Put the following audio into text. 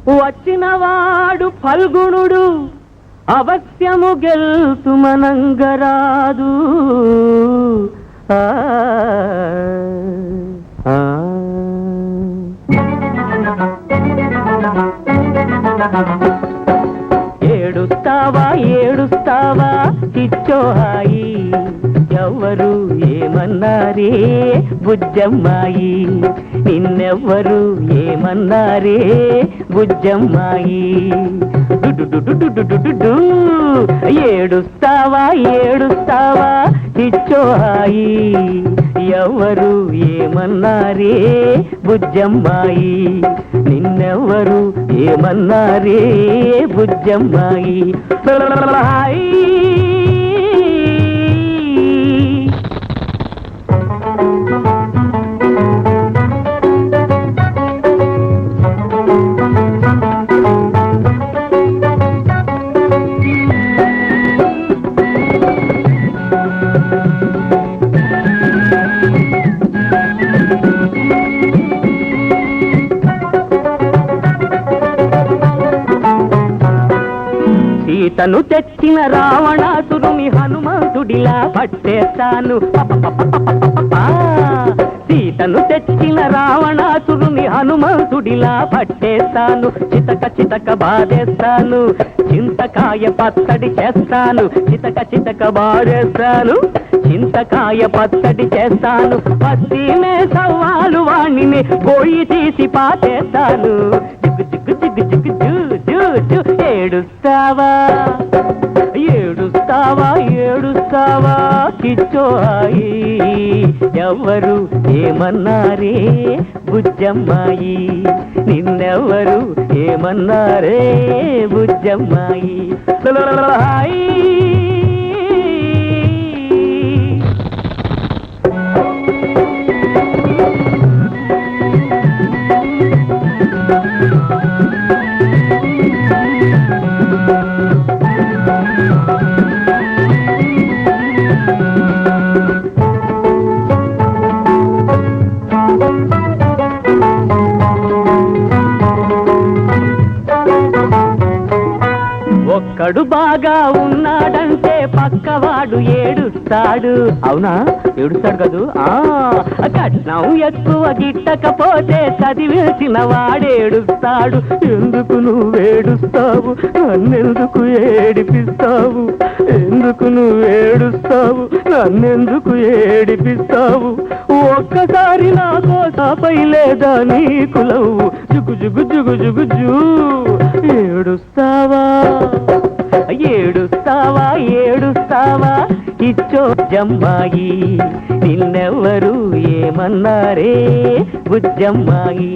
వచ్చినవాడు ఫల్గుణుడు అవశ్యము గెల్తుమనంగరాదు. ఏడుస్తావా ఏడుస్తావా చిచ్చోహాయి, ఎవ్వరు ఏమన్నారే బుజ్జమ్మాయి, నిన్నెవ్వరు ఏమన్నారే బుజ్జమ్మాయి. ఏడుస్తావా ఏడుస్తావా చిచ్చోహాయి, ఎవ్వరు ఏమన్నారే బుజ్జమ్మాయి, నిన్నెవ్వరు ఏమన్నారే బుజ్జమ్మాయి. సీతను తెచ్చిన రావణాసురుని హనుమంతుడిలా పట్టేస్తాను. సీతను తెచ్చిన రావణాసురుని హనుమంతుడిలా పట్టేస్తాను. చితక చితక బాధేస్తాను, చింతకాయ పచ్చడి చేస్తాను. చితక చితక బాధేస్తాను, చింతకాయ పచ్చడి చేస్తాను. పచ్చినే సవాలు వాణిని గోయి తీసి పాటేస్తాను. చిక్కు చిక్కు చిక్కు చిక్కు జూ జూ. ఏడుస్తావా ఏడుస్తావా ఏడుస్తావా కిచ్చోహాయి, ఎవ్వరు ఏమన్నారే బుజ్జమ్మాయి, నిన్నెవ్వరు ఏమన్నారే బుజ్జమ్మాయి. ఒక్కడు బాగా ఉన్నాడంటే పక్కవాడు ఏడుస్తాడు. అవునా? ఏడుస్తాడు కదూ. కట్నం ఎక్కువ గిట్టకపోతే చదివేసిన వాడేడుస్తాడు. ఎందుకు నువ్వేడుస్తావు, నన్నెందుకు ఏడిపిస్తావు, ఎందుకు నువ్వేడుస్తావు, నన్నెందుకు ఏడిపిస్తావు. ఒక్కసారి నా కోసపై లేదా నీకు లవ్వు, జుగు జుగు జుగు జుగు జూ. ఏడుస్తావా ఏడుస్తావా ఏడుస్తావా ఇచ్చో జమ్మాయి, నిన్నెవ్వరు ఏమన్నారే బుజ్జమ్మాయి.